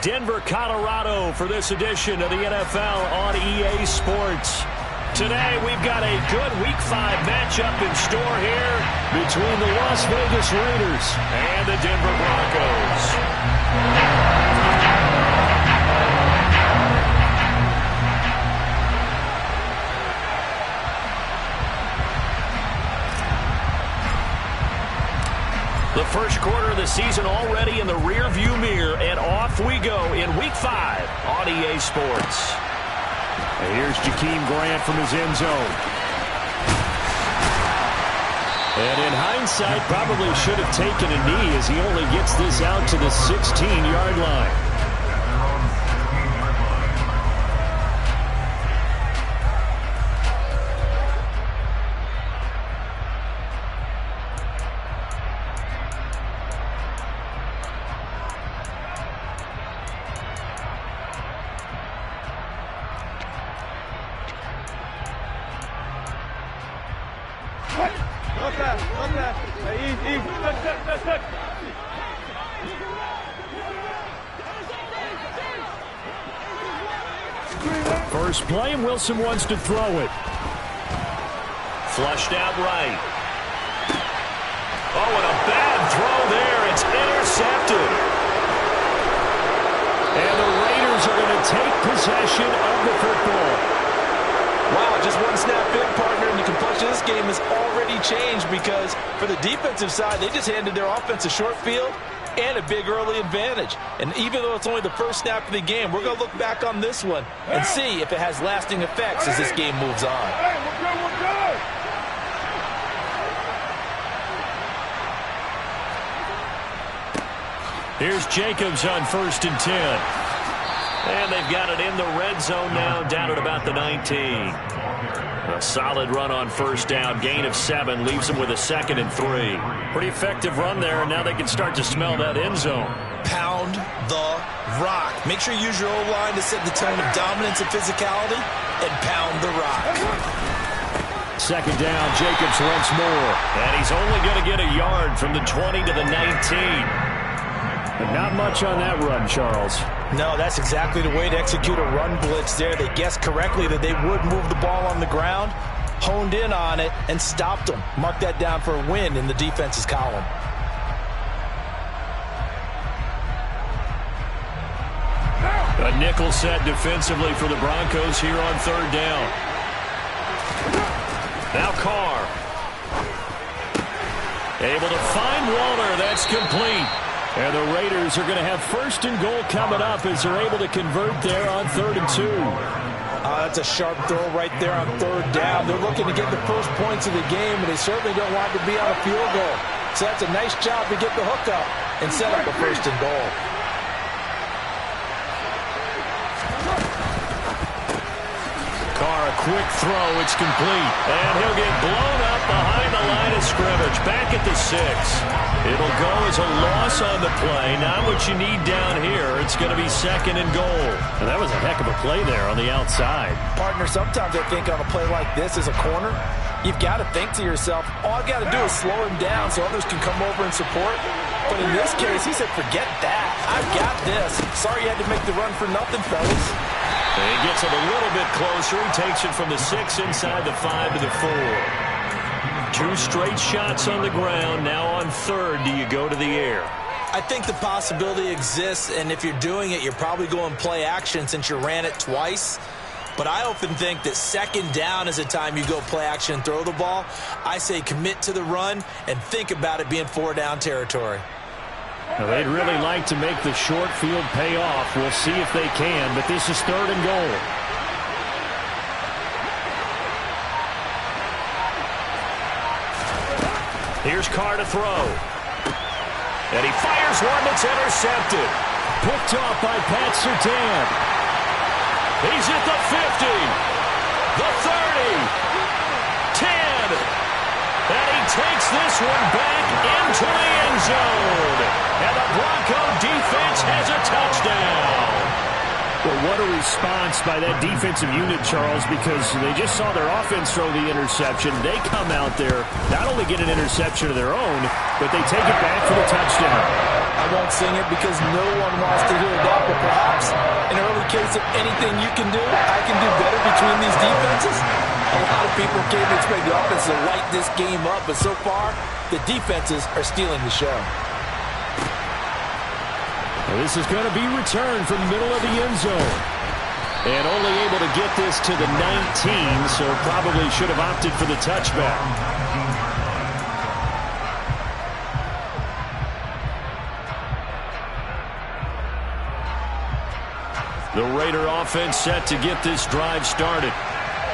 Denver, Colorado for this edition of the NFL on EA Sports. Today we've got a good Week 5 matchup in store here between the Las Vegas Raiders and the Denver Broncos. The first quarter of the season already in the rear-view mirror, and off we go in Week 5 on EA Sports. And here's Jakeem Grant from his end zone. And in hindsight, probably should have taken a knee as he only gets this out to the 16-yard line. First play, and Wilson wants to throw it. Flushed out right. Oh, and a bad throw there. It's intercepted. And the Raiders are going to take possession of the football. Wow, just one snap in, partner, and the complexion of this game has already changed because for the defensive side, they just handed their offense a short field and a big early advantage. And even though it's only the first snap of the game, we're going to look back on this one and see if it has lasting effects as this game moves on. Here's Jacobs on 1st and 10. And they've got it in the red zone now, down at about the 19. A solid run on first down, gain of 7, leaves them with a 2nd and 3. Pretty effective run there, and now they can start to smell that end zone. Pound the rock. Make sure you use your O-line to set the tone of dominance and physicality, and pound the rock. 2nd down, Jacobs once more. And he's only going to get a yard from the 20 to the 19. But not much on that run, Charles. No, that's exactly the way to execute a run blitz there. They guessed correctly that they would move the ball on the ground, honed in on it, and stopped them. Mark that down for a win in the defense's column. A nickel set defensively for the Broncos here on 3rd down. Now Carr. Able to find Waller. That's complete. And the Raiders are going to have 1st and goal coming up as they're able to convert there on 3rd and 2. That's a sharp throw right there on 3rd down. They're looking to get the first points of the game, and they certainly don't want to be on a field goal. So that's a nice job to get the hook up and set up a 1st and goal. Carr, a quick throw. It's complete. And he'll get blown up behind the line of scrimmage. Back at the 6. It'll go as a loss on the play. Not what you need down here. It's going to be 2nd and goal. And that was a heck of a play there on the outside. Partner, sometimes I think on a play like this as a corner, you've got to think to yourself, all I've got to do is slow him down so others can come over and support. But in this case, he said, forget that. I've got this. Sorry you had to make the run for nothing, fellas. And he gets it a little bit closer. He takes it from the 6 inside the 5 to the 4. 2 straight shots on the ground. Now on 3rd, do you go to the air? I think the possibility exists, and if you're doing it, you're probably going play action since you ran it twice. But I often think that 2nd down is the time you go play action and throw the ball. I say commit to the run and think about it being 4-down territory. Now, they'd really like to make the short field pay off. We'll see if they can, but this is 3rd and goal. Here's Carr to throw. And he fires one that's intercepted. Picked off by Pat Surtain. He's at the 50. The 30. 10. And he takes this one back into the end zone. And the Bronco defense has a touchdown. Well, what a response by that defensive unit, Charles, because they just saw their offense throw the interception. They come out there, not only get an interception of their own, but they take it back for the touchdown. I won't sing it because no one wants to hear that, but Is there anything you can do? I can do better between these defenses? A lot of people came to expect the offense to light this game up, but so far, the defenses are stealing the show. This is going to be returned from the middle of the end zone. And only able to get this to the 19, so probably should have opted for the touchback. The Raider offense set to get this drive started.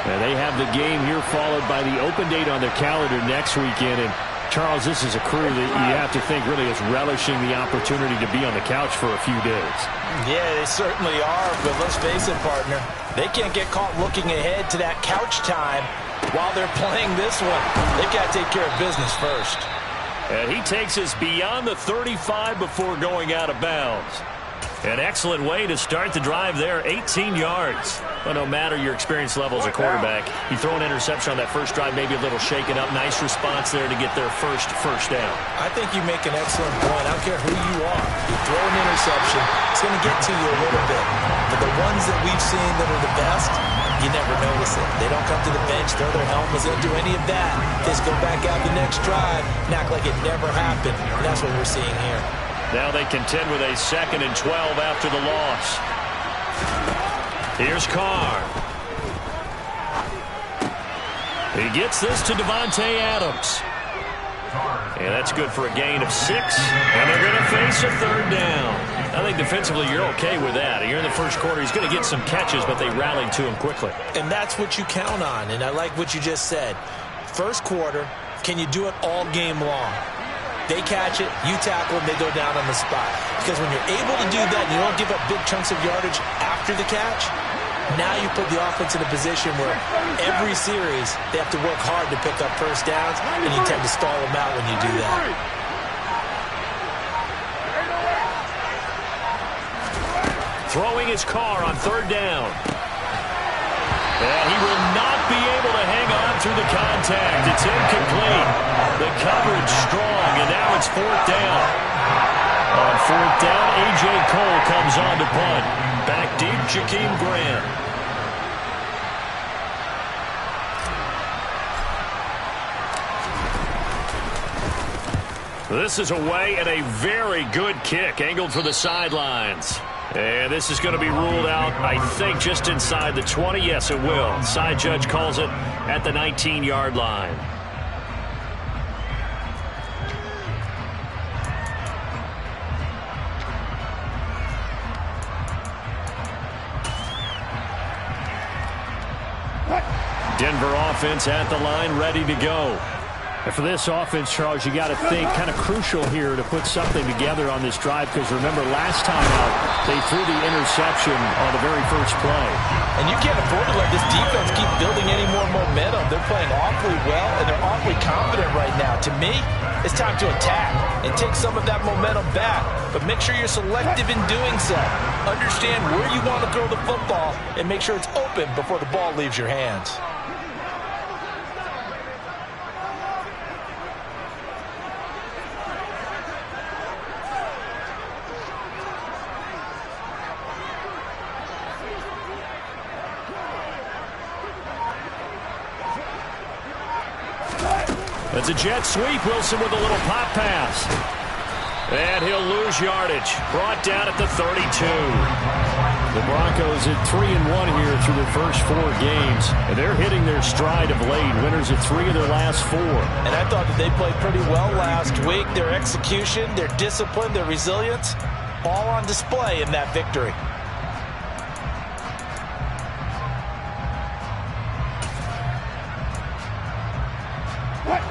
And they have the game here followed by the open date on their calendar next weekend. And Charles, this is a crew that you have to think really is relishing the opportunity to be on the couch for a few days. Yeah, they certainly are, but let's face it, partner. They can't get caught looking ahead to that couch time while they're playing this one. They've got to take care of business first. And he takes us beyond the 35 before going out of bounds. An excellent way to start the drive there, 18 yards. Well, no matter your experience level as a quarterback, you throw an interception on that first drive, maybe a little shaken up. Nice response there to get their first down. I think you make an excellent point. I don't care who you are. You throw an interception, it's going to get to you a little bit. But the ones that we've seen that are the best, you never notice it. They don't come to the bench, throw their helmets, they don't do any of that. They just go back out the next drive and act like it never happened. And that's what we're seeing here. Now they contend with a 2nd and 12 after the loss. Here's Carr. He gets this to Devontae Adams. And that's good for a gain of 6. And they're going to face a 3rd down. I think defensively you're okay with that. You're in the first quarter. He's going to get some catches, but they rallied to him quickly. And that's what you count on. And I like what you just said. First quarter, can you do it all game long? They catch it, you tackle them, they go down on the spot. Because when you're able to do that and you don't give up big chunks of yardage after the catch, now you put the offense in a position where every series they have to work hard to pick up first downs, and you tend to stall them out when you do that. Throwing his Carr on 3rd down. And he will not be able to hang on through the contact. It's incomplete. The coverage strong, and now it's 4th down. On 4th down, A.J. Cole comes on to punt. Back deep, Jakeem Grant. This is away, and a very good kick angled for the sidelines. And this is going to be ruled out, I think, just inside the 20. Yes, it will. Side judge calls it at the 19-yard line. Denver offense at the line, ready to go. And for this offense, Charles, you got to think kind of crucial here to put something together on this drive, because remember last time out they threw the interception on the very first play. And you can't afford to let this defense keep building any more momentum. They're playing awfully well, and they're awfully confident right now. To me, it's time to attack and take some of that momentum back. But make sure you're selective in doing so. Understand where you want to throw the football and make sure it's open before the ball leaves your hands. It's a jet sweep. Wilson with a little pop pass. And he'll lose yardage. Brought down at the 32. The Broncos at 3-1 here through their first 4 games. And they're hitting their stride of late. Winners of 3 of their last 4. And I thought that they played pretty well last week. Their execution, their discipline, their resilience, all on display in that victory.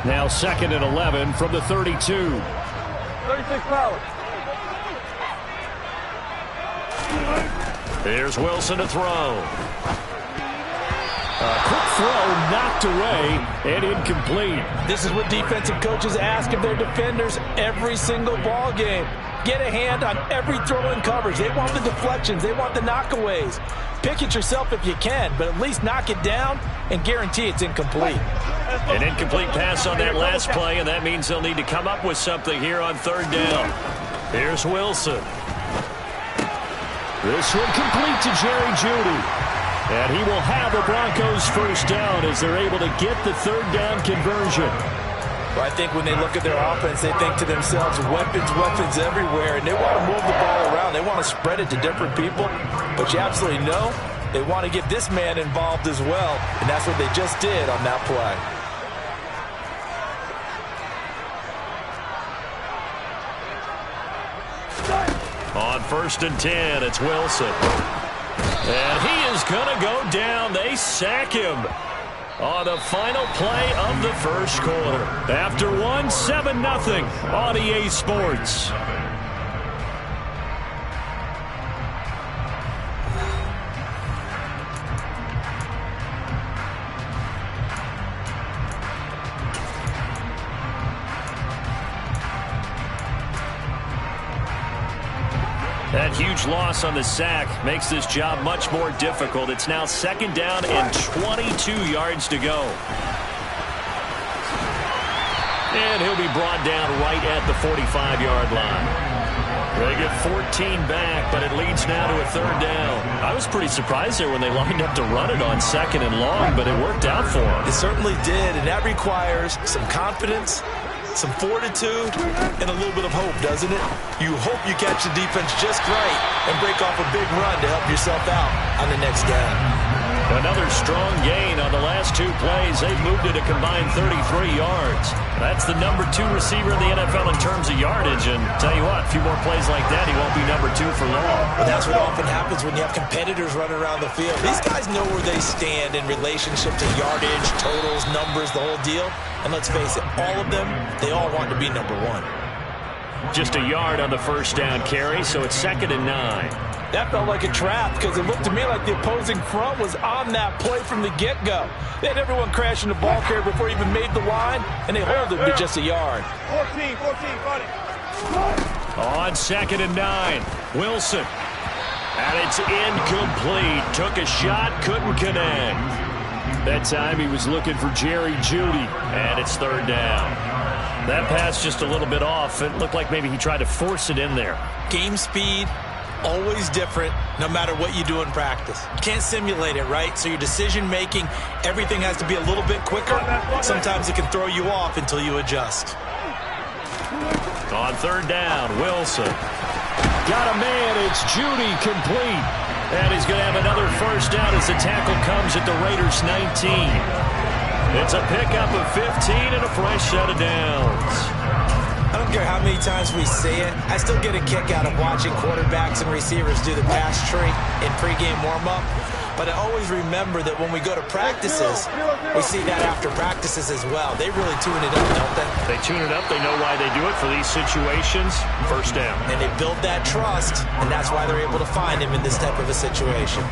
Now 2nd and 11 from the 32. 36 power. Here's Wilson to throw. A quick throw knocked away and incomplete. This is what defensive coaches ask of their defenders every single ball game. Get a hand on every throw in coverage. They want the deflections. They want the knockaways. Pick it yourself if you can, but at least knock it down and guarantee it's incomplete. An incomplete pass on that last play, and that means they'll need to come up with something here on 3rd down. Here's Wilson. This one complete to Jerry Jeudy. And he will have the Broncos first down as they're able to get the third down conversion. Well, I think when they look at their offense, they think to themselves, weapons, weapons everywhere, and they want to move the ball around. They want to spread it to different people, but you absolutely know they want to get this man involved as well, and that's what they just did on that play. On 1st and 10, it's Wilson. And he is going to go down. They sack him on the final play of the first quarter. After 7-0 on EA Sports. That huge loss on the sack makes this job much more difficult. It's now 2nd down and 22 yards to go. And he'll be brought down right at the 45-yard line. They get 14 back, but it leads now to a 3rd down. I was pretty surprised there when they lined up to run it on 2nd and long, but it worked out for them. It certainly did, and that requires some confidence, some fortitude, and a little bit of hope, doesn't it? You hope you catch the defense just right and break off a big run to help yourself out on the next down. Another strong gain on the last 2 plays. They've moved it a combined 33 yards. That's the number 2 receiver in the NFL in terms of yardage. And tell you what, a few more plays like that, he won't be number 2 for long. Well, that's what often happens when you have competitors running around the field. These guys know where they stand in relationship to yardage, totals, numbers, the whole deal. And let's face it, all of them, they all want to be number 1. Just a yard on the first down carry, so it's 2nd and 9. That felt like a trap because it looked to me like the opposing front was on that play from the get-go. They had everyone crashing the ball carrier before he even made the line, and they hold him to just a yard. 14, buddy. On 2nd and 9, Wilson. And it's incomplete. Took a shot, couldn't connect. That time he was looking for Jerry Jeudy, and it's 3rd down. That pass just a little bit off. It looked like maybe he tried to force it in there. Game speed, always different, no matter what you do in practice. You can't simulate it, right? So your decision-making, everything has to be a little bit quicker. Sometimes it can throw you off until you adjust. On 3rd down, Wilson. Got a man, it's Jeudy, complete. And he's going to have another first down as the tackle comes at the Raiders' 19. It's a pickup of 15 and a fresh set of downs. I don't care how many times we say it, I still get a kick out of watching quarterbacks and receivers do the pass tree in pregame warm-up. But I always remember that when we go to practices, we see that after practices as well. They really tune it up, don't they? They tune it up. They know why they do it for these situations. First down. And they build that trust, and that's why they're able to find him in this type of a situation.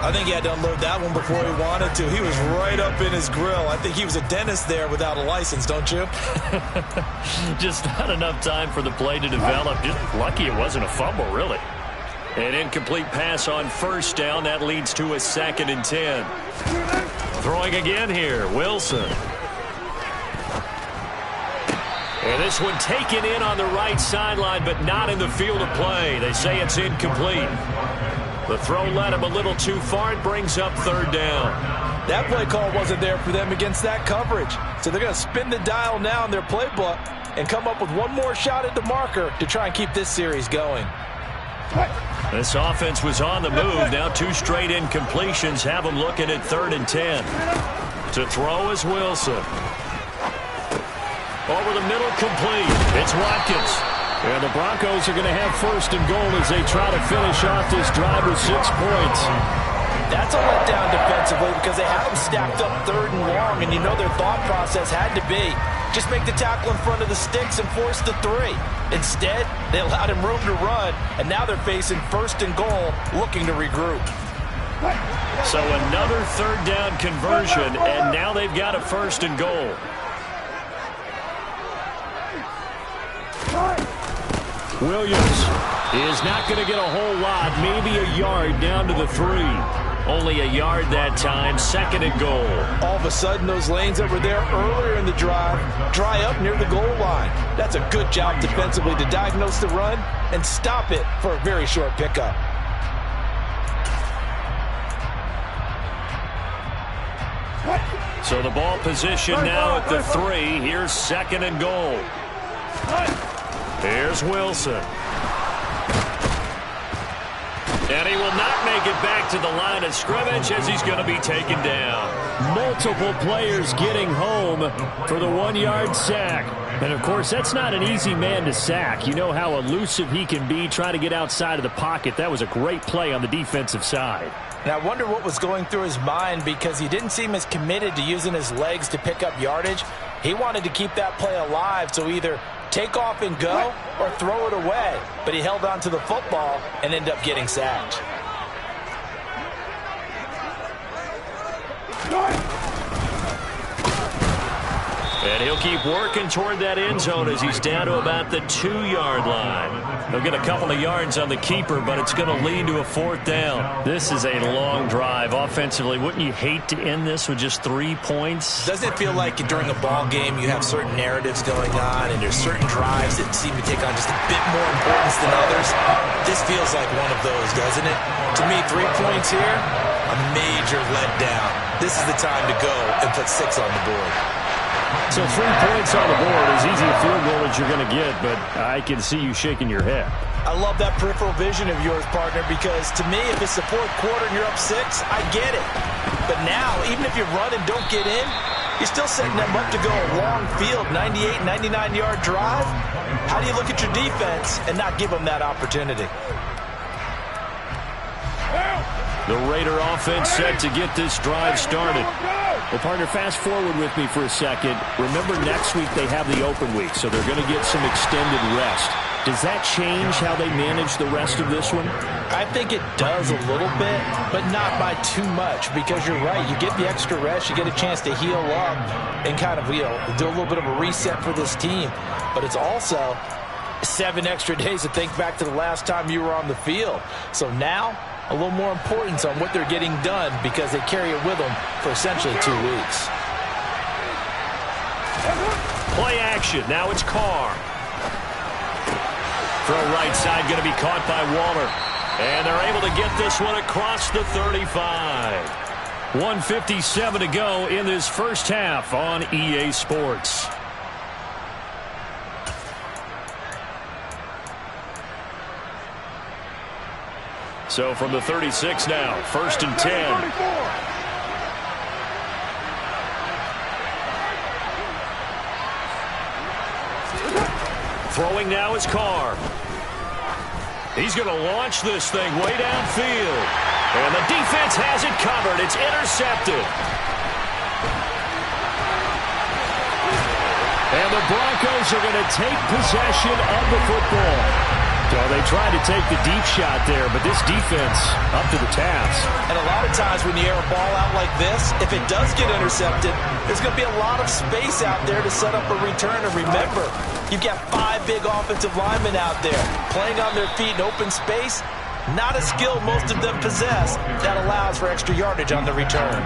I think he had to unload that one before he wanted to. He was right up in his grill. I think he was a dentist there without a license, don't you? Just not enough time for the play to develop. Just lucky it wasn't a fumble, really. An incomplete pass on first down. That leads to a 2nd and 10. Throwing again here, Wilson. And this one taken in on the right sideline, but not in the field of play. They say it's incomplete. The throw led him a little too far. It brings up 3rd down. That play call wasn't there for them against that coverage. So they're going to spin the dial now in their playbook and come up with one more shot at the marker to try and keep this series going. This offense was on the move. Now 2 straight incompletions have them looking at 3rd and 10. To throw is Wilson. Over the middle, complete. It's Watkins. And the Broncos are going to have 1st and goal as they try to finish off this drive with 6 points. That's a letdown defensively because they had them stacked up 3rd and long, and you know their thought process had to be just make the tackle in front of the sticks and force the 3. Instead, they allowed him room to run, and now they're facing 1st and goal, looking to regroup. So another 3rd down conversion, and now they've got a 1st and goal. Williams is not going to get a whole lot, maybe a yard down to the 3. Only a yard that time, 2nd and goal. All of a sudden, those lanes that were there earlier in the drive dry up near the goal line. That's a good job defensively to diagnose the run and stop it for a very short pickup. So the ball position now at the 3. Here's 2nd and goal. Here's Wilson. And he will not make it back to the line of scrimmage as he's going to be taken down. Multiple players getting home for the 1-yard sack. And, of course, that's not an easy man to sack. You know how elusive he can be trying to get outside of the pocket. That was a great play on the defensive side. And I wonder what was going through his mind, because he didn't seem as committed to using his legs to pick up yardage. He wanted to keep that play alive, so either take off and go or throw it away. But he held on to the football and ended up getting sacked. And he'll keep working toward that end zone as he's down to about the 2-yard line. He'll get a couple of yards on the keeper, but it's going to lead to a 4th down. This is a long drive offensively. Wouldn't you hate to end this with just 3 points? Doesn't it feel like during a ball game you have certain narratives going on and there's certain drives that seem to take on just a bit more importance than others? This feels like one of those, doesn't it? To me, 3 points here, a major letdown. This is the time to go and put 6 on the board. So 3 points on the board, as easy a field goal as you're going to get, but I can see you shaking your head. I love that peripheral vision of yours, partner, because to me, if it's the 4th quarter and you're up 6, I get it. But now, even if you run and don't get in, you're still setting them up to go a long field, 98, 99-yard drive. How do you look at your defense and not give them that opportunity? The Raider offense set to get this drive started. Well, partner, fast forward with me for a second. Remember, next week they have the open week, so they're going to get some extended rest. Does that change how they manage the rest of this one? I think it does a little bit, but not by too much, because you're right. You get the extra rest, you get a chance to heal up and kind of, do a little bit of a reset for this team. But it's also 7 extra days to think back to the last time you were on the field. So now, a little more importance on what they're getting done, because they carry it with them for essentially 2 weeks. Play action. Now it's Carr. Throw right side going to be caught by Waller. And they're able to get this one across the 35. 1:57 to go in this first half on EA Sports. So from the 36 now, 1st and 10. Throwing now is Carr. He's going to launch this thing way downfield. And the defense has it covered. It's intercepted. And the Broncos are going to take possession of the football. So they tried to take the deep shot there, but this defense up to the task. And a lot of times when you air a ball out like this, if it does get intercepted, there's going to be a lot of space out there to set up a return. And remember, you've got 5 big offensive linemen out there playing on their feet in open space. Not a skill most of them possess that allows for extra yardage on the return.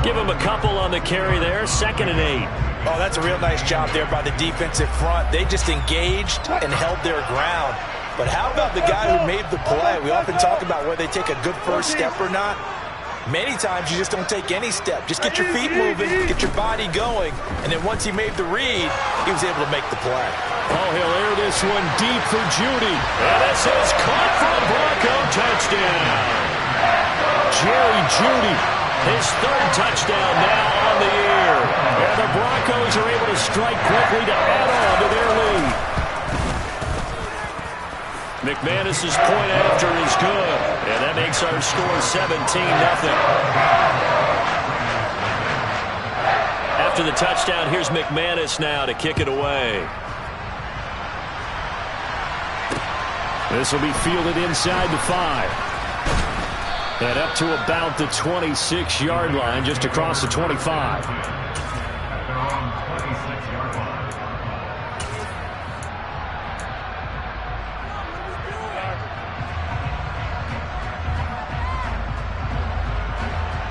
Give him a couple on the carry there, 2nd and 8. Oh, that's a real nice job there by the defensive front. They just engaged and held their ground. But how about the guy who made the play? We often talk about whether they take a good first step or not. Many times you just don't take any step. Just get your feet moving, get your body going, and then once he made the read, he was able to make the play. Oh, he'll air this one deep for Judy. And this is caught for a Bronco touchdown. Jerry Judy, his 3rd touchdown now on the year. And the Broncos are able to strike quickly to add on to their lead. McManus's point after is good. And that makes our score 17-0. After the touchdown, here's McManus now to kick it away. This will be fielded inside the 5. And up to about the 26-yard line, just across the 25.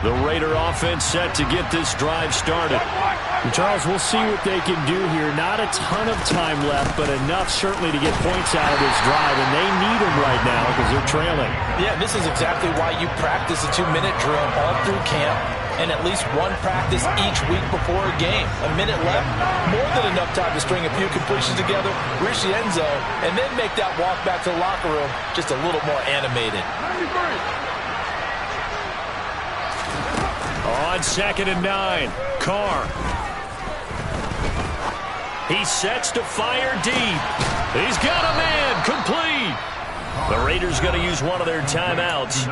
The Raider offense set to get this drive started. And Charles, we'll see what they can do here. Not a ton of time left, but enough certainly to get points out of this drive, and they need them right now because they're trailing. Yeah, this is exactly why you practice a 2-minute drill all through camp and at least one practice each week before a game. A minute left, more than enough time to string a few completions together, reach the end zone, and then make that walk back to the locker room just a little more animated. On 2nd and 9, Carr. He sets to fire deep. He's got a man, complete. The Raiders going to use one of their timeouts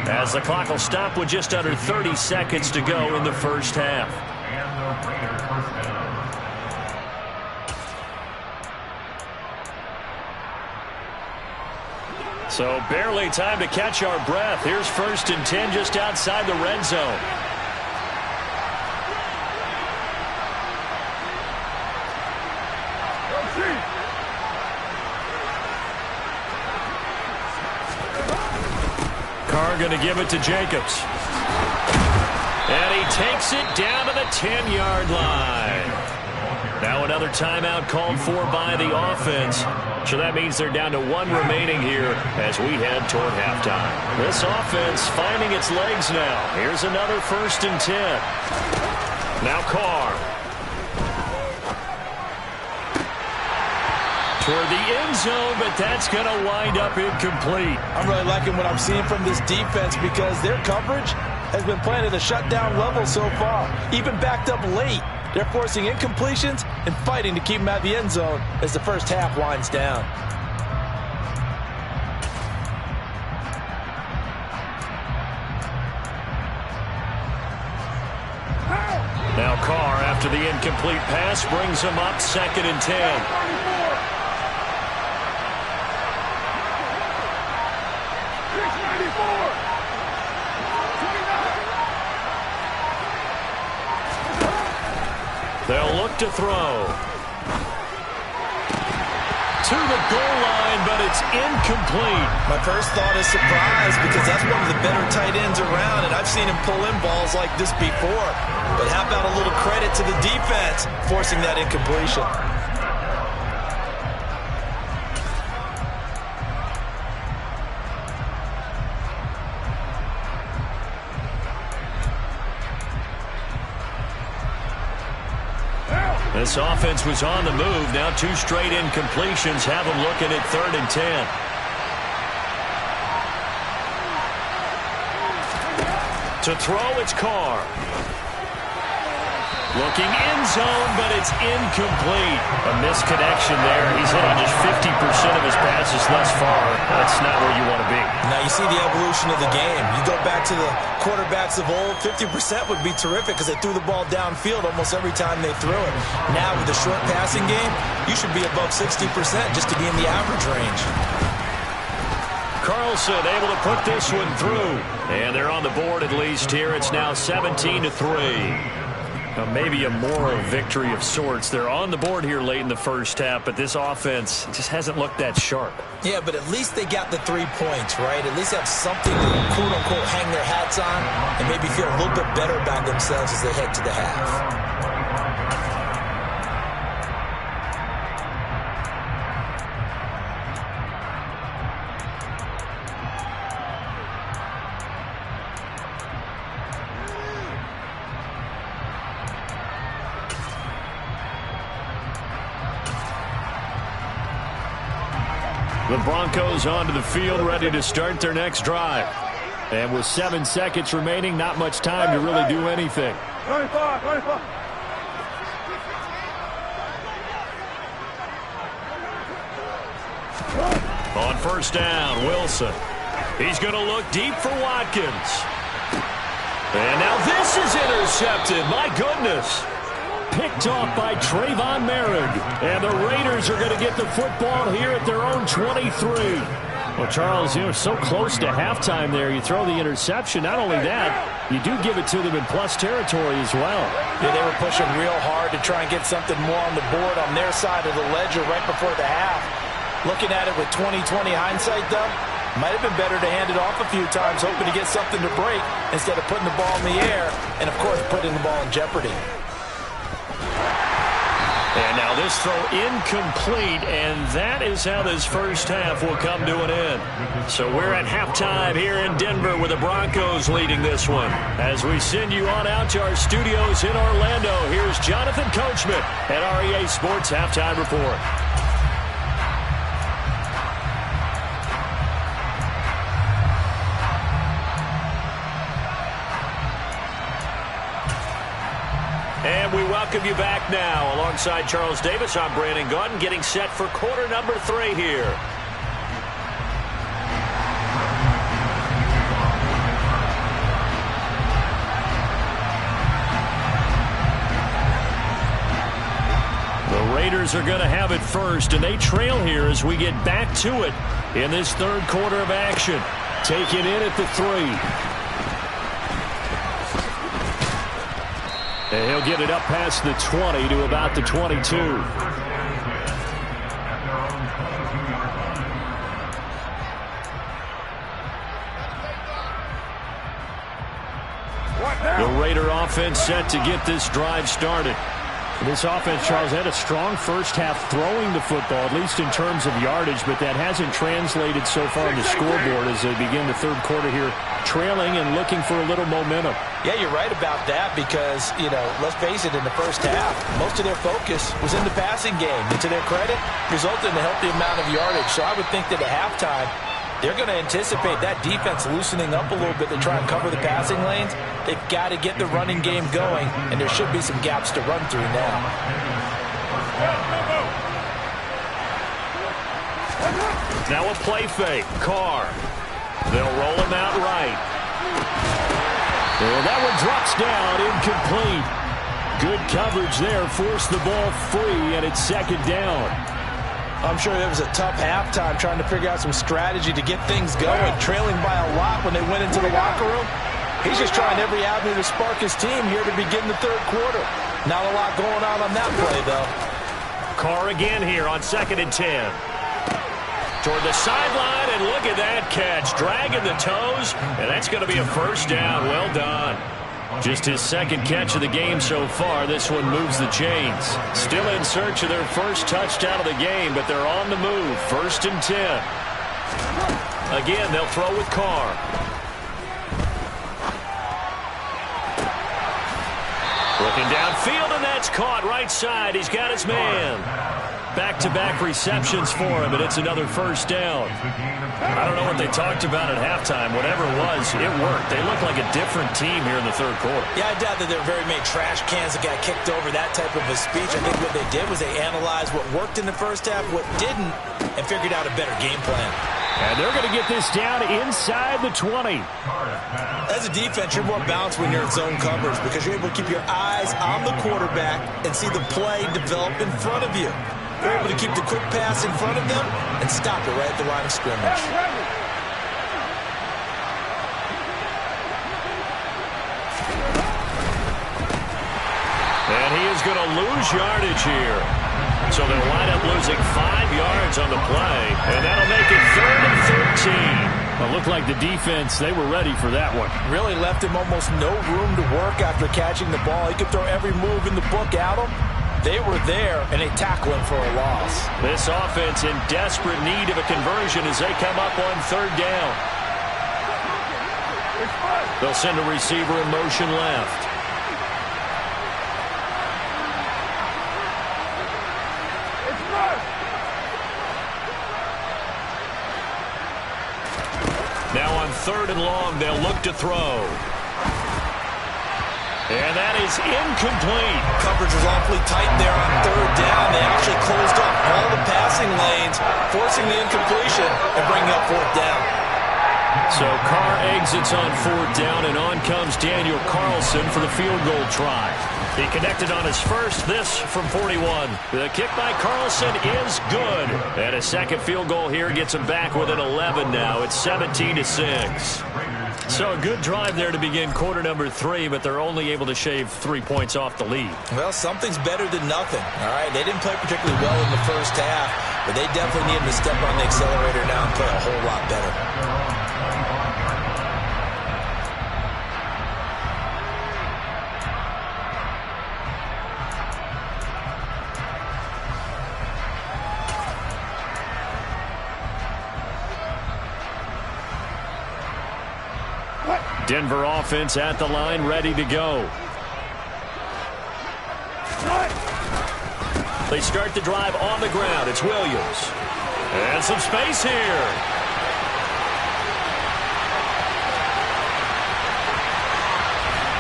as the clock will stop with just under 30 seconds to go in the first half. So barely time to catch our breath. Here's 1st and 10 just outside the red zone. Carr going to give it to Jacobs. And he takes it down to the 10-yard line. Now another timeout called for by the offense. So that means they're down to 1 remaining here as we head toward halftime. This offense finding its legs now. Here's another 1st and 10. Now Carr. Toward the end zone, but that's going to wind up incomplete. I'm really liking what I'm seeing from this defense because their coverage has been playing at a shutdown level so far. Even backed up late, they're forcing incompletions and fighting to keep them at the end zone as the first half winds down. Now Carr, after the incomplete pass, brings him up 2nd and 10. They'll look to throw. To the goal line, but it's incomplete. My first thought is surprise because that's one of the better tight ends around, and I've seen him pull in balls like this before. But how about a little credit to the defense forcing that incompletion? This offense was on the move. Now 2 straight incompletions have them looking at 3rd and 10. To throw, it's Carr. Looking end zone, but it's incomplete. A misconnection there. He's hit on just 50% of his passes thus far. That's not where you want to be. Now you see the evolution of the game. You go back to the quarterbacks of old, 50% would be terrific because they threw the ball downfield almost every time they threw it. Now with the short passing game, you should be above 60% just to be in the average range. Carlson able to put this one through. And they're on the board at least here. It's now 17-3. Now maybe a moral victory of sorts. They're on the board here late in the first half, but this offense just hasn't looked that sharp. Yeah, but at least they got the 3 points, right? At least have something to, quote-unquote, hang their hats on and maybe feel a little bit better about themselves as they head to the half. The Broncos onto the field, ready to start their next drive. And with 7 seconds remaining, not much time to really do anything. 25. On 1st down, Wilson. He's going to look deep for Watkins. And now this is intercepted. My goodness. Picked off by Trayvon Merrick. And the Raiders are going to get the football here at their own 23. Well, Charles, so close to halftime there. You throw the interception. Not only that, you do give it to them in plus territory as well. Yeah, they were pushing real hard to try and get something more on the board on their side of the ledger right before the half. Looking at it with 20/20 hindsight, though, might have been better to hand it off a few times, hoping to get something to break instead of putting the ball in the air and, of course, putting the ball in jeopardy. And now this throw incomplete, and that is how this first half will come to an end. So we're at halftime here in Denver with the Broncos leading this one. As we send you on out to our studios in Orlando, here's Jonathan Coachman at REA Sports Halftime Report. And we welcome you back now. Alongside Charles Davis, I'm Brandon Gaudin, getting set for quarter number 3 here. The Raiders are going to have it first, and they trail here as we get back to it in this third quarter of action. Take it in at the 3. And he'll get it up past the 20 to about the 22. The Raider offense set to get this drive started. This offense, Charles, had a strong first half throwing the football, at least in terms of yardage, but that hasn't translated so far on the scoreboard as they begin the third quarter here, trailing and looking for a little momentum. Yeah, you're right about that because, let's face it, in the first half, most of their focus was in the passing game. And to their credit, resulted in a healthy amount of yardage. So I would think that at halftime, they're going to anticipate that defense loosening up a little bit to try and cover the passing lanes. They've got to get the running game going, and there should be some gaps to run through now. Now a play fake. Carr. They'll roll him out right. Well, that one drops down, incomplete. Good coverage there, forced the ball free, and it's second down. I'm sure it was a tough halftime trying to figure out some strategy to get things going, trailing by a lot when they went into the locker room. He's just trying every avenue to spark his team here to begin the third quarter. Not a lot going on that play, though. Carr again here on 2nd and 10. Toward the sideline, and look at that catch. Dragging the toes, and that's going to be a first down. Well done. Just his second catch of the game so far. This one moves the chains. Still in search of their first touchdown of the game, but they're on the move. 1st and 10. Again, they'll throw with Carr. Looking downfield, and that's caught right side. He's got his man. Back-to-back receptions for him, and it's another first down. I don't know what they talked about at halftime. Whatever it was, it worked. They look like a different team here in the third quarter. Yeah, I doubt that there were very many trash cans that got kicked over, that type of a speech. I think what they did was they analyzed what worked in the first half, what didn't, and figured out a better game plan. And they're going to get this down inside the 20. As a defense, you're more balanced when you're in zone coverage because you're able to keep your eyes on the quarterback and see the play develop in front of you. You're able to keep the quick pass in front of them and stop it right at the line of scrimmage. And he is going to lose yardage here. So they'll wind up losing 5 yards on the play, and that'll make it 3rd and 13. It looked like the defense, they were ready for that one. Really left him almost no room to work after catching the ball. He could throw every move in the book at him. They were there, and they tackle him for a loss. This offense in desperate need of a conversion as they come up on 3rd down. They'll send a receiver in motion left. Now on 3rd and long, they'll look to throw. And that is incomplete. Coverage was awfully tight there on 3rd down. They actually closed up all the passing lanes, forcing the incompletion and bringing up 4th down. So Carr exits on 4th down, and on comes Daniel Carlson for the field goal try. He connected on his first, this from 41. The kick by Carlson is good. And a second field goal here gets him back within 11 now. It's 17-6. So a good drive there to begin quarter number 3, but they're only able to shave 3 points off the lead. Well, something's better than nothing. All right, they didn't play particularly well in the first half, but they definitely need to step on the accelerator now and play a whole lot better. Denver offense at the line, ready to go. They start the drive on the ground. It's Williams. And some space here.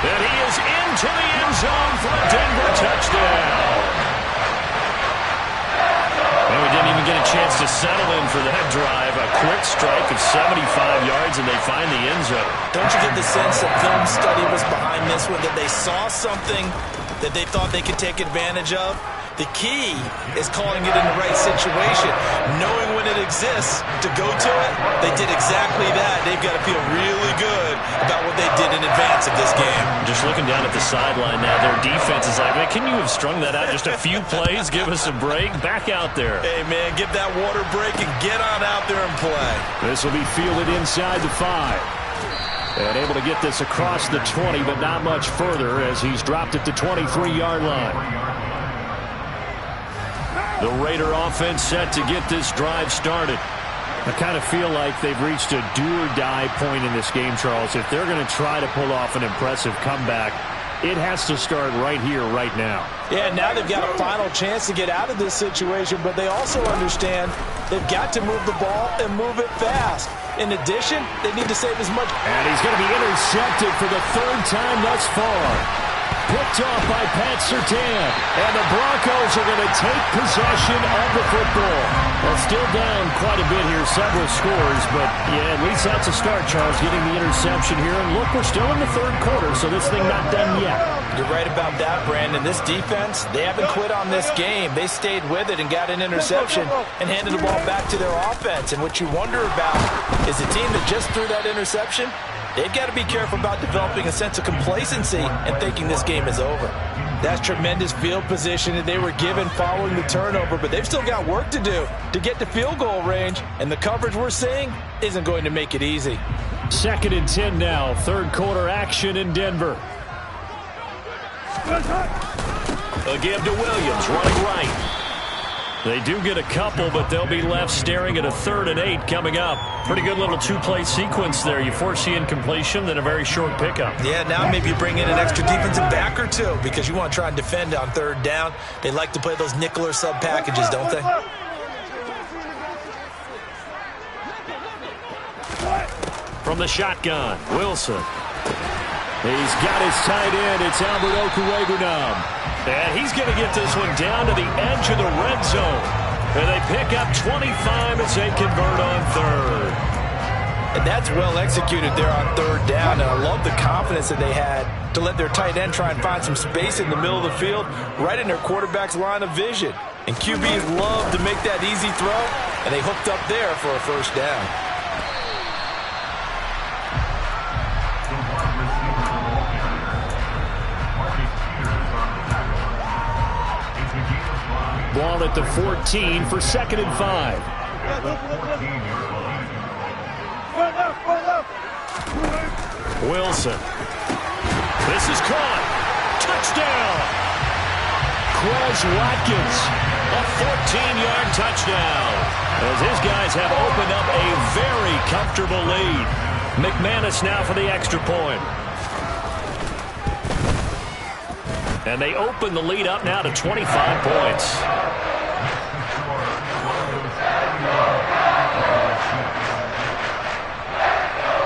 And he is into the end zone for a Denver touchdown. And we didn't even get a chance to settle in for that drive. A quick strike of 75 yards, and they find the end zone. Don't you get the sense that film study was behind this one, that they saw something that they thought they could take advantage of? The key is calling it in the right situation, knowing when it exists to go to it. They did exactly that. They've got to feel really good about what they did in advance of this game. Just looking down at the sideline now, their defense is like, man, can you have strung that out just a few plays? Give us a break. Back out there. Hey, man, give that water break and get on out there and play. This will be fielded inside the 5. And able to get this across the 20, but not much further as he's dropped at the 23-yard line. The Raider offense set to get this drive started. I kind of feel like they've reached a do-or-die point in this game, Charles. If they're going to try to pull off an impressive comeback, it has to start right here, right now. Yeah, now they've got a final chance to get out of this situation, but they also understand they've got to move the ball and move it fast. In addition, they need to save as much. And he's going to be intercepted for the 3rd time thus far. Picked off by Pat Surtain. And the Broncos are going to take possession of the football. Well, still down quite a bit here, several scores. But, yeah, at least that's a start, Charles, getting the interception here. And look, we're still in the 3rd quarter, so this thing not done yet. You're right about that, Brandon. This defense, they haven't quit on this game. They stayed with it and got an interception and handed the ball back to their offense. And what you wonder about is the team that just threw that interception, they've got to be careful about developing a sense of complacency and thinking this game is over. That's tremendous field position that they were given following the turnover, but they've still got work to do to get to field goal range, and the coverage we're seeing isn't going to make it easy. 2nd and 10 now, 3rd quarter action in Denver. A give to Williams, running right. They do get a couple, but they'll be left staring at a 3rd and 8 coming up. Pretty good little 2-play sequence there. You force the incompletion, then a very short pickup. Yeah, now maybe you bring in an extra defensive back or two because you want to try and defend on 3rd down. They like to play those nickel or sub packages, don't they? From the shotgun, Wilson. He's got his tight end. It's Albert Okwuegbunam. And he's going to get this one down to the edge of the red zone. And they pick up 25 as they convert on 3rd. And that's well executed there on 3rd down. And I love the confidence that they had to let their tight end try and find some space in the middle of the field, right in their quarterback's line of vision. And QBs love to make that easy throw, and they hooked up there for a 1st down. Ball at the 14 for 2nd and 5. Wilson. This is caught. Touchdown. Quez Watkins. A 14-yard touchdown. As his guys have opened up a very comfortable lead. McManus now for the extra point. And they open the lead up now to 25 points.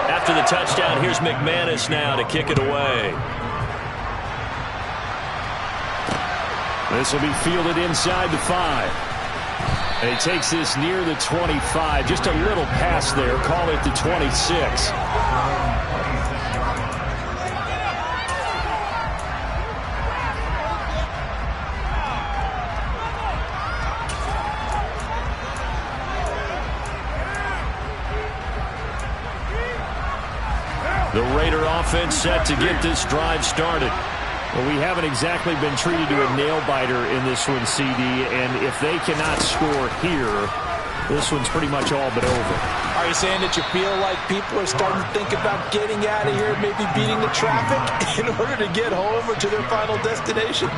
After the touchdown, here's McManus now to kick it away. This will be fielded inside the 5. And he takes this near the 25. Just a little pass there. Call it the 26. The Raider offense set to get this drive started. Well, we haven't exactly been treated to a nail-biter in this one, CD, and if they cannot score here, this one's pretty much all but over. Are you saying that you feel like people are starting to think about getting out of here, maybe beating the traffic in order to get home or to their final destination?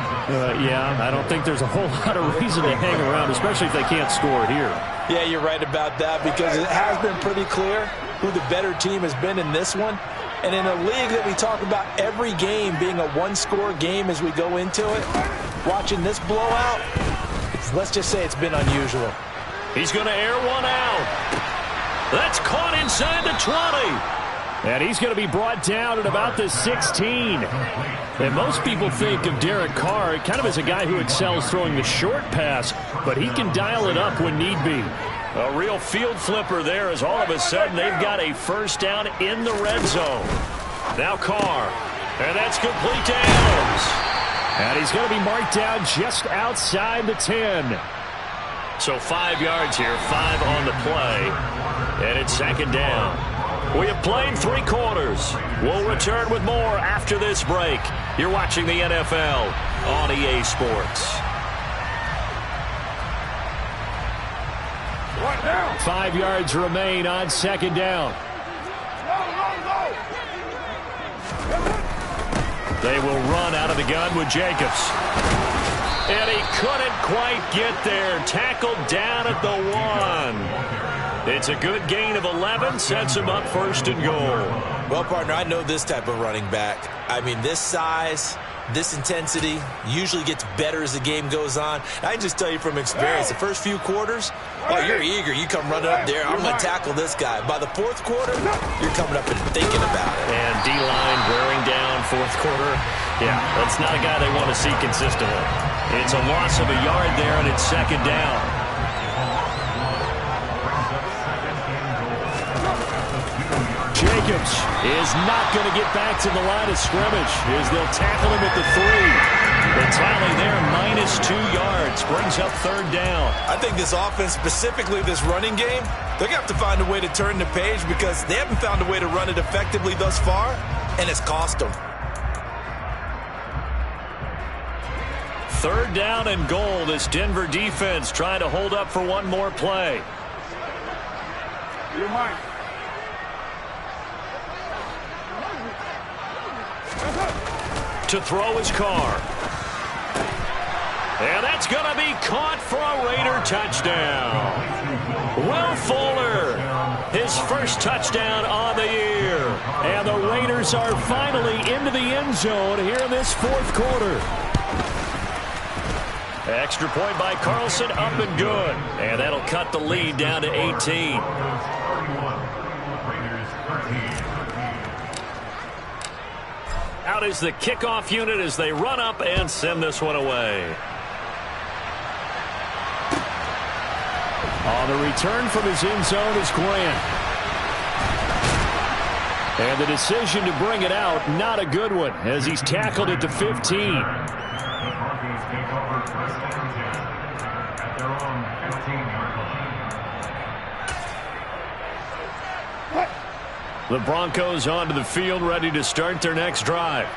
Yeah, I don't think there's a whole lot of reason to hang around, especially if they can't score here. Yeah, you're right about that because it has been pretty clear who the better team has been in this one. And in a league that we talk about every game being a one-score game as we go into it, watching this blowout, let's just say it's been unusual. He's going to air one out. That's caught inside the 20. And he's going to be brought down at about the 16. And most people think of Derek Carr kind of as a guy who excels throwing the short pass, but he can dial it up when need be. A real field flipper there as all of a sudden they've got a first down in the red zone. Now Carr. And that's complete to Adams. And he's going to be marked down just outside the 10. So 5 yards here, 5 on the play. And it's second down. We have played 3 quarters. We'll return with more after this break. You're watching the NFL on EA Sports. 5 yards remain on second down. They will run out of the gun with Jacobs. And he couldn't quite get there. Tackled down at the 1. It's a good gain of 11, sets him up first and goal. Well, partner, I know this type of running back. I mean, this size, this intensity usually gets better as the game goes on. I can just tell you from experience, the first few quarters, oh, you're eager. You come running up there, I'm going to tackle this guy. By the fourth quarter, you're coming up and thinking about it. And D-line wearing down fourth quarter. Yeah, that's not a guy they want to see consistently. It's a loss of a yard there, and it's second down. Jacobs is not going to get back to the line of scrimmage as they'll tackle him at the 3. The tally there, -2 yards, brings up third down. I think this offense, specifically this running game, they're going to have to find a way to turn the page because they haven't found a way to run it effectively thus far, and it's cost them. Third down and goal. This Denver defense trying to hold up for one more play. You're mine. To throw his Carr. And that's going to be caught for a Raider touchdown. Will Fuller, his first touchdown on the year. And the Raiders are finally into the end zone here in this fourth quarter. Extra point by Carlson, up and good. And that'll cut the lead down to 18. Out is the kickoff unit as they run up and send this one away. On the return from his end zone is Grant. And the decision to bring it out, not a good one, as he's tackled at the 15. The Broncos onto the field, ready to start their next drive.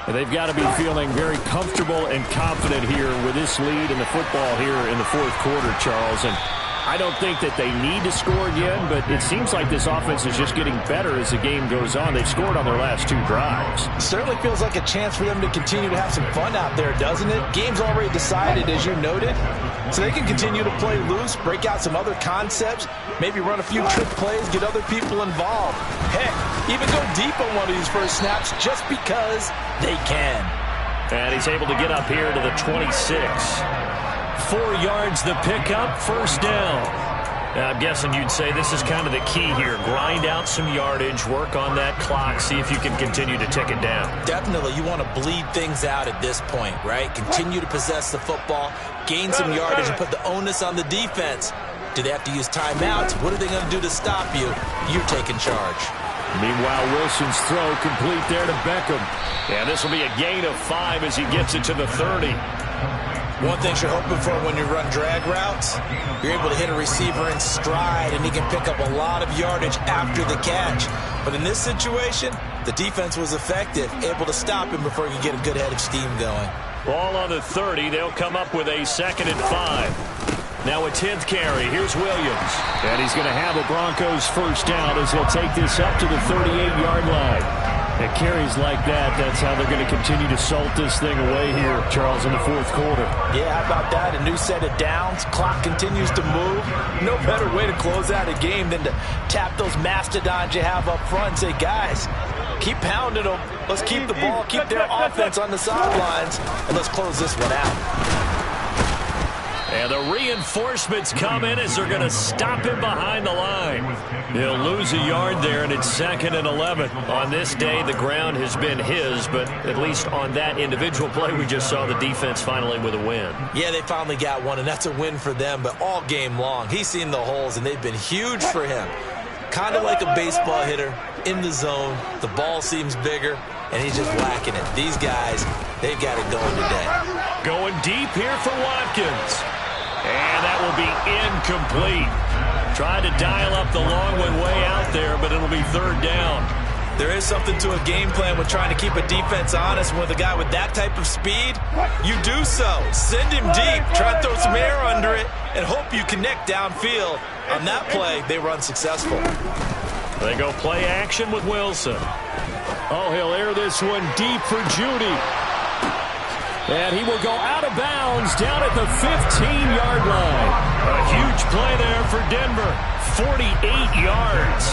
And they've got to be feeling very comfortable and confident here with this lead in the football here in the fourth quarter, Charles. And I don't think that they need to score again, but it seems like this offense is just getting better as the game goes on. They've scored on their last 2 drives. It certainly feels like a chance for them to continue to have some fun out there, doesn't it? Game's already decided, as you noted, so they can continue to play loose, break out some other concepts, maybe run a few trick plays, get other people involved. Heck, even go deep on one of these first snaps just because they can. And he's able to get up here to the 26. 4 yards the pickup, first down. Now, I'm guessing you'd say this is kind of the key here. Grind out some yardage, work on that clock, see if you can continue to tick it down. Definitely, you want to bleed things out at this point, right? Continue to possess the football, gain some yardage, and put the onus on the defense. Do they have to use timeouts? What are they going to do to stop you? You're taking charge. Meanwhile, Wilson's throw complete there to Beckham. And this will be a gain of 5 as he gets it to the 30. One thing you're hoping for when you run drag routes, you're able to hit a receiver in stride, and he can pick up a lot of yardage after the catch. But in this situation, the defense was effective, able to stop him before he could get a good head of steam going. Ball on the 30. They'll come up with a 2nd and 5. Now a 10th carry. Here's Williams. And he's going to have the Broncos first down as he'll take this up to the 38-yard line. And carries like that, that's how they're going to continue to salt this thing away here, Charles, in the fourth quarter. Yeah, how about that? A new set of downs. Clock continues to move. No better way to close out a game than to tap those mastodons you have up front and say, guys, Keep pounding them. Let's keep the ball, keep their offense on the sidelines, and let's close this one out. And the reinforcements come in as they're going to stop him behind the line. He'll lose a yard there, and it's 2nd and 11. On this day, the ground has been his, but at least on that individual play, we just saw the defense finally with a win. Yeah, they finally got one, and that's a win for them, but all game long, he's seen the holes, and they've been huge for him. Kind of like a baseball hitter in the zone. The ball seems bigger, and he's just whacking it. These guys, they've got it going today. Going deep here for Watkins. And that will be incomplete. Tried to dial up the long one way out there, but it'll be 3rd down. There is something to a game plan with trying to keep a defense honest. With a guy with that type of speed, you do so. Send him deep. Try and throw some air under it and hope you connect downfield. On that play, they were unsuccessful. They go play action with Wilson. Oh, he'll air this one deep for Judy. And he will go out of bounds down at the 15-yard line. A huge play there for Denver. 48 yards.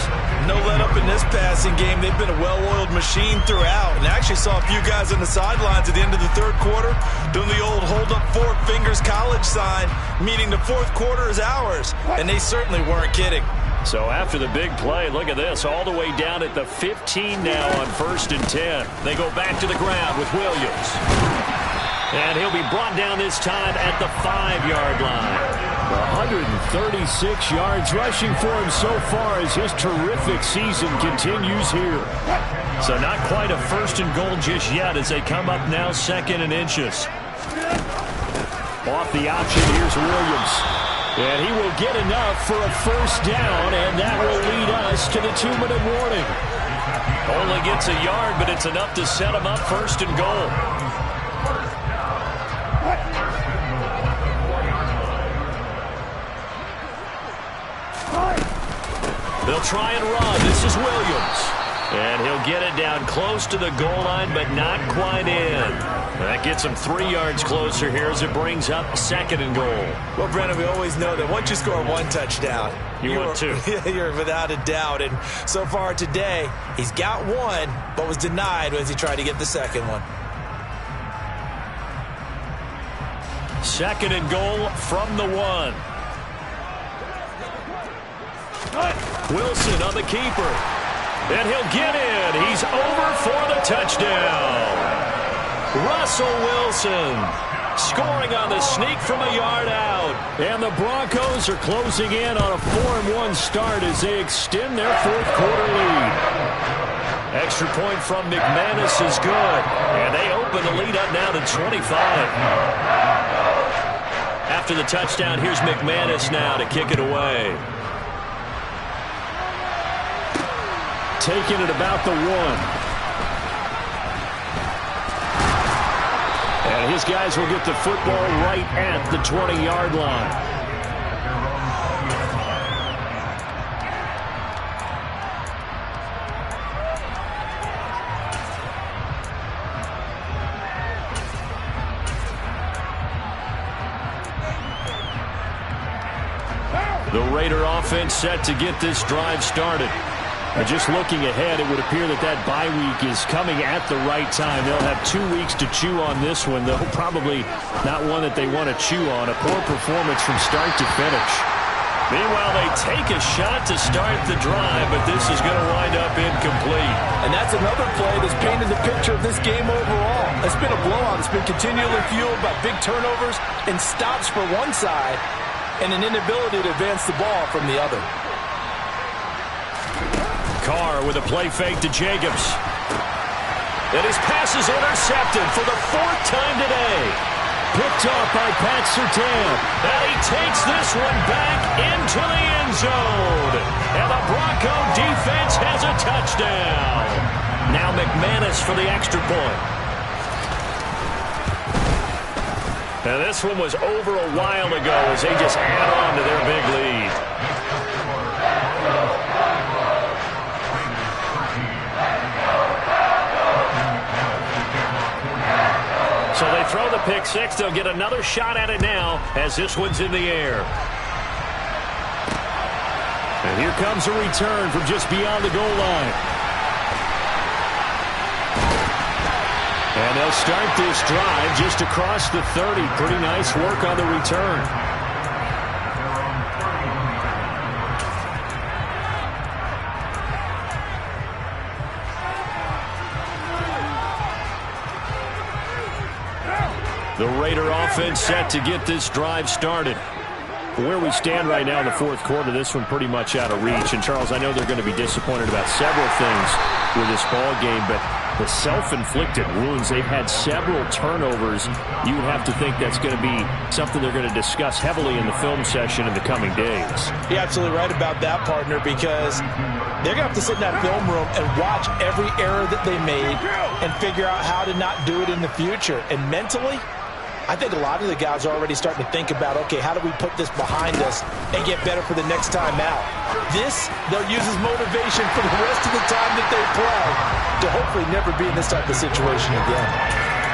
No let-up in this passing game. They've been a well-oiled machine throughout. And I actually saw a few guys on the sidelines at the end of the 3rd quarter doing the old hold-up 4 fingers college sign, meaning the 4th quarter is ours. And they certainly weren't kidding. So after the big play, look at this, all the way down at the 15 now on 1st and 10. They go back to the ground with Williams. And he'll be brought down this time at the 5-yard line. 136 yards rushing for him so far as his terrific season continues here. So not quite a 1st and goal just yet as they come up now 2nd and inches. Off the option, here's Williams. And he will get enough for a 1st down, and that will lead us to the 2-minute warning. Only gets a yard, but it's enough to set him up 1st and goal. They'll try and run. This is Williams. And he'll get it down close to the goal line, but not quite in. That gets him 3 yards closer here as it brings up 2nd and goal. Well, Brennan, we always know that once you score 1 touchdown, want 2. You're without a doubt. And so far today, he's got 1, but was denied as he tried to get the 2nd one. 2nd and goal from the 1. Wilson on the keeper. And he'll get in. He's over for the touchdown. Russell Wilson scoring on the sneak from a yard out. And the Broncos are closing in on a 4-1 start as they extend their 4th quarter lead. Extra point from McManus is good. And they open the lead up now to 25. After the touchdown, here's McManus now to kick it away. Taking it about the 1. And his guys will get the football right at the 20-yard line. The Raider offense set to get this drive started. And just looking ahead, it would appear that that bye week is coming at the right time. They'll have 2 weeks to chew on this one, though probably not one that they want to chew on. A poor performance from start to finish. Meanwhile, they take a shot to start the drive, but this is going to wind up incomplete. And that's another play that's painted the picture of this game overall. It's been a blowout. It's been continually fueled by big turnovers and stops for one side and an inability to advance the ball from the other. Carr with a play fake to Jacobs. And his pass is intercepted for the 4th time today. Picked off by Pat Surtain. And he takes this one back into the end zone. And the Bronco defense has a touchdown. Now McManus for the extra point. Now this one was over a while ago as they just add on to their big lead. So they throw the pick 6. They'll get another shot at it now as this one's in the air. And here comes a return from just beyond the goal line. And they'll start this drive just across the 30. Pretty nice work on the return. The Raider offense set to get this drive started. Where we stand right now in the fourth quarter, this one pretty much out of reach. And, Charles, I know they're going to be disappointed about several things with this ball game, but the self-inflicted wounds, they've had several turnovers. You would have to think that's going to be something they're going to discuss heavily in the film session in the coming days. You're absolutely right about that, partner, because they're going to have to sit in that film room and watch every error that they made and figure out how to not do it in the future. And mentally, I think a lot of the guys are already starting to think about, okay, how do we put this behind us and get better for the next time out? This, they'll use as motivation for the rest of the time that they play to hopefully never be in this type of situation again.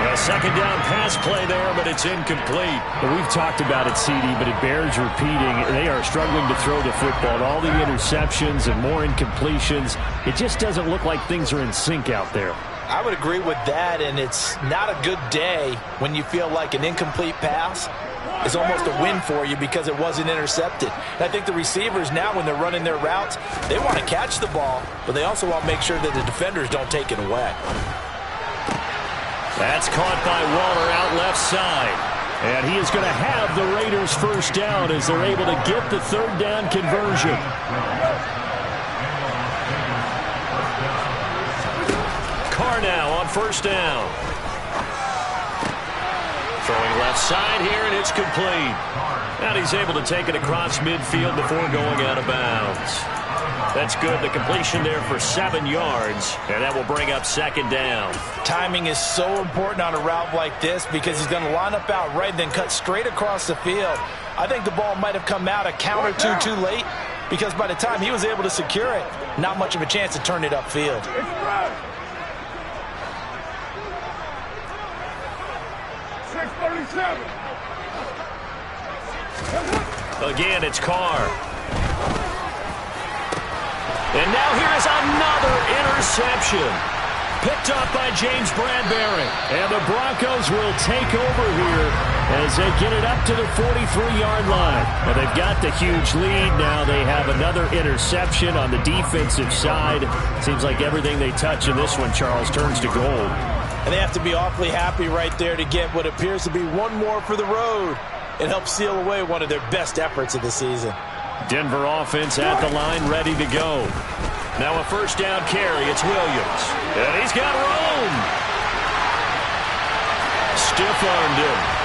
A second down pass play there, but it's incomplete. We've talked about it, CD, but it bears repeating. They are struggling to throw the football. All the interceptions and more incompletions. It just doesn't look like things are in sync out there. I would agree with that, and it's not a good day when you feel like an incomplete pass is almost a win for you because it wasn't intercepted. And I think the receivers now, when they're running their routes, they want to catch the ball, but they also want to make sure that the defenders don't take it away. That's caught by Waller out left side. And he is going to have the Raiders first down as they're able to get the third down conversion. Now on first down. Throwing left side here, and it's complete. And he's able to take it across midfield before going out of bounds. That's good. The completion there for 7 yards, and that will bring up second down. Timing is so important on a route like this because he's going to line up out right and then cut straight across the field. I think the ball might have come out a count or two too late because by the time he was able to secure it, not much of a chance to turn it upfield. Again, it's Carr. And now here is another interception. Picked up by James Bradbury. And the Broncos will take over here as they get it up to the 43-yard line. Well, they've got the huge lead. Now they have another interception on the defensive side. Seems like everything they touch in this one, Charles, turns to gold. And they have to be awfully happy right there to get what appears to be one more for the road. It helps seal away one of their best efforts of the season. Denver offense at the line, ready to go. Now a first down carry. It's Williams. And he's got room. Stiff-armed him.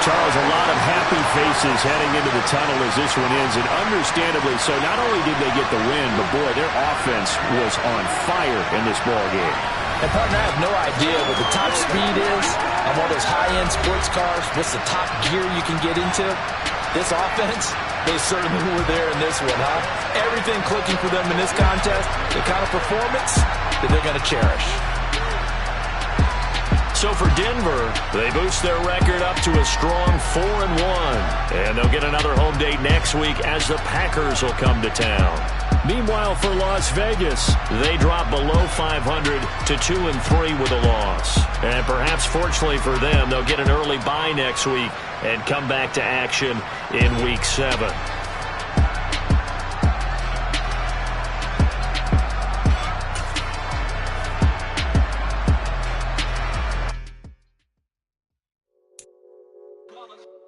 Charles, a lot of happy faces heading into the tunnel as this one ends, and understandably so. Not only did they get the win, but, boy, their offense was on fire in this ball game. And, partner, I have no idea what the top speed is on one of those high-end sports cars. What's the top gear you can get into? This offense, they certainly were there in this one, huh? Everything clicking for them in this contest, the kind of performance that they're going to cherish. So for Denver, they boost their record up to a strong 4-1. And they'll get another home date next week as the Packers will come to town. Meanwhile, for Las Vegas, they drop below 500 to 2-3 with a loss. And perhaps fortunately for them, they'll get an early bye next week and come back to action in Week 7.